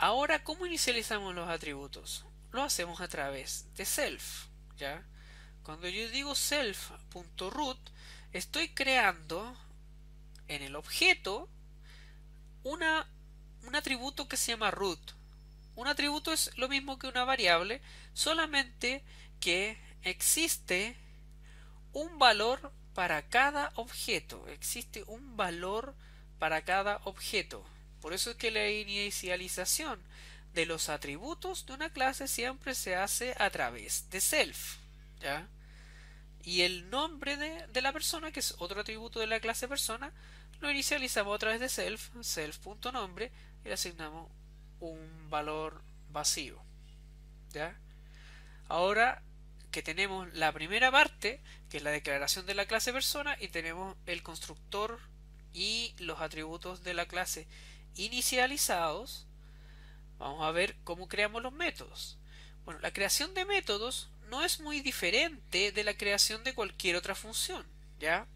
Ahora, ¿cómo inicializamos los atributos? Lo hacemos a través de self, ¿ya? Cuando yo digo self.root, estoy creando en el objeto una, un atributo que se llama root. Un atributo es lo mismo que una variable, solamente que existe un valor para cada objeto. Existe un valor para cada objeto. Por eso es que la inicialización de los atributos de una clase siempre se hace a través de self, ¿ya? Y el nombre de la persona, que es otro atributo de la clase persona, lo inicializamos a través de self, self.nombre, y le asignamos un valor vacío, ¿ya? Ahora que tenemos la primera parte, que es la declaración de la clase persona, y tenemos el constructor y los atributos de la clase inicializados, vamos a ver cómo creamos los métodos. Bueno, la creación de métodos no es muy diferente de la creación de cualquier otra función, ¿ya?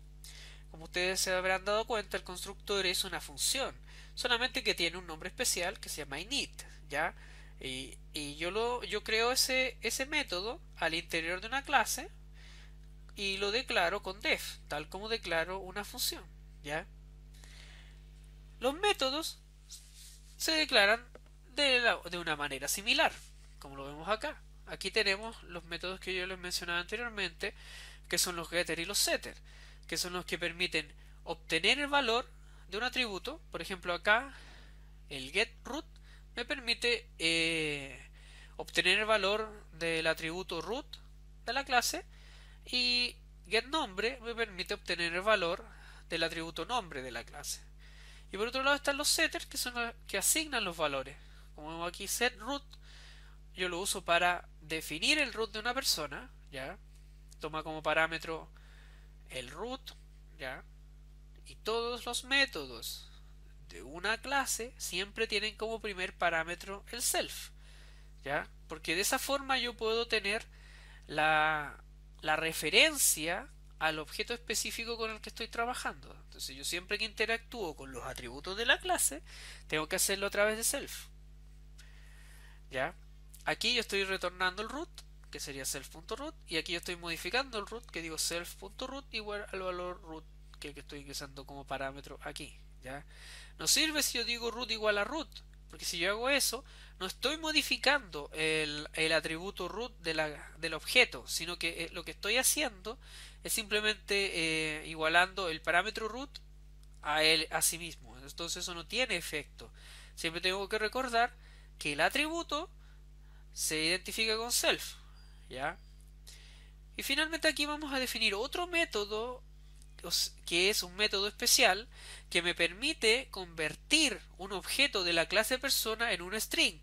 Como ustedes se habrán dado cuenta, el constructor es una función, solamente que tiene un nombre especial que se llama init, ¿ya? Y yo creo ese método al interior de una clase y lo declaro con def, tal como declaro una función, ¿ya? Los métodos se declaran de una manera similar, como lo vemos acá. Aquí tenemos los métodos que yo les mencionaba anteriormente, que son los getter y los setter, que son los que permiten obtener el valor de un atributo. Por ejemplo, acá el getRoot me permite obtener el valor del atributo root de la clase, y getNombre me permite obtener el valor del atributo nombre de la clase. Y por otro lado están los setters, que son los que asignan los valores. Como vemos aquí, setRoot, yo lo uso para definir el root de una persona, ¿ya? Toma como parámetro el root, ¿ya? Y todos los métodos de una clase siempre tienen como primer parámetro el self, ¿ya? Porque de esa forma yo puedo tener la, la referencia al objeto específico con el que estoy trabajando. Entonces yo siempre que interactúo con los atributos de la clase, tengo que hacerlo a través de self, ¿ya? Aquí yo estoy retornando el root, que sería self.root, y aquí yo estoy modificando el root, que digo self.root igual al valor root que estoy ingresando como parámetro aquí, ¿ya? No sirve si yo digo root igual a root, porque si yo hago eso, no estoy modificando el atributo root del objeto, sino que lo que estoy haciendo es simplemente igualando el parámetro root a él a sí mismo. Entonces eso no tiene efecto. Siempre tengo que recordar que el atributo se identifica con self, ¿ya? Y finalmente aquí vamos a definir otro método que es un método especial que me permite convertir un objeto de la clase persona en un string.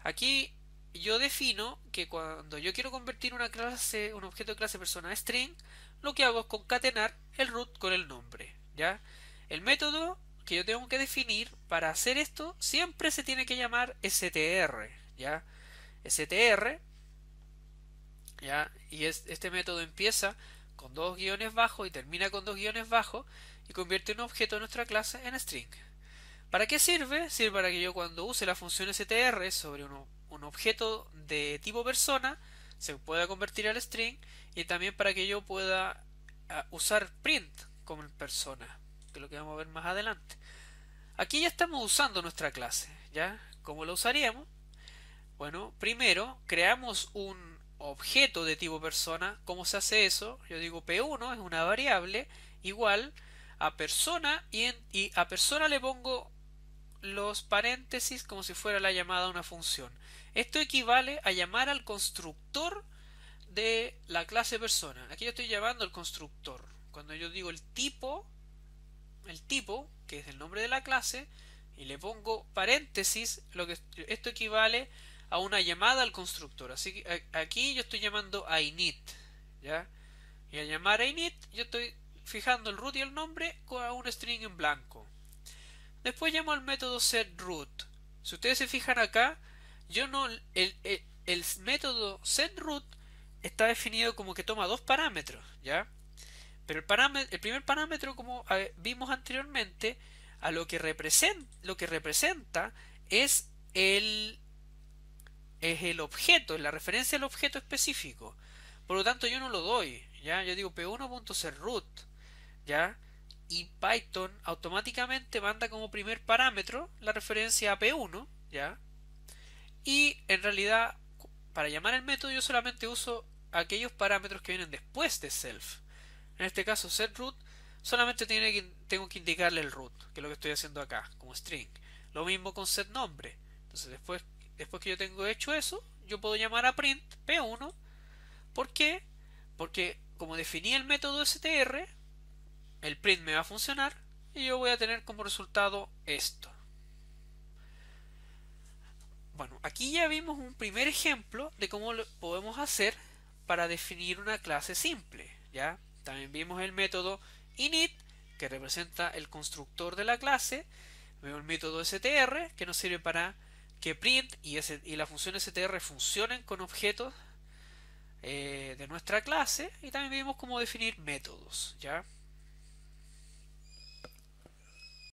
Aquí yo defino que cuando yo quiero convertir un objeto de clase persona a string, lo que hago es concatenar el root con el nombre, ¿ya? El método que yo tengo que definir para hacer esto siempre se tiene que llamar str, ¿ya? str, ¿ya? Y este método empieza con dos guiones bajos y termina con dos guiones bajos y convierte un objeto de nuestra clase en string. ¿Para qué sirve? Sirve para que yo cuando use la función str sobre un objeto de tipo persona se pueda convertir al string, y también para que yo pueda usar print como persona, que es lo que vamos a ver más adelante. Aquí ya estamos usando nuestra clase, ¿ya? ¿Cómo lo usaríamos? Bueno, primero creamos un objeto de tipo persona. ¿Cómo se hace eso? Yo digo p1 es una variable igual a persona, y a persona le pongo los paréntesis como si fuera la llamada a una función. Esto equivale a llamar al constructor de la clase persona. Aquí yo estoy llamando al constructor. Cuando yo digo el tipo, que es el nombre de la clase, y le pongo paréntesis, esto equivale a una llamada al constructor. Así que aquí yo estoy llamando a init, ¿ya? Y al llamar a init yo estoy fijando el root y el nombre a un string en blanco. Después llamo al método setRoot. Si ustedes se fijan acá, yo no el método setRoot está definido como que toma dos parámetros, ¿ya? Pero el primer parámetro, como vimos anteriormente, lo que representa es el, es el objeto, es la referencia al objeto específico. Por lo tanto, yo no lo doy, ¿ya? Yo digo p1.setRoot, ¿ya? Y Python automáticamente manda como primer parámetro la referencia a p1, ¿ya? Y en realidad, para llamar el método yo solamente uso aquellos parámetros que vienen después de self. En este caso, setRoot solamente tengo que indicarle el root, que es lo que estoy haciendo acá, como string. Lo mismo con setNombre. Entonces, después que yo tengo hecho eso, yo puedo llamar a print p1. ¿Por qué? Porque como definí el método str, el print me va a funcionar y yo voy a tener como resultado esto. Bueno, aquí ya vimos un primer ejemplo de cómo lo podemos hacer para definir una clase simple, ¿ya? También vimos el método init, que representa el constructor de la clase. Vemos el método str, que nos sirve para que print y la función str funcionen con objetos de nuestra clase. Y también vimos cómo definir métodos, ¿ya?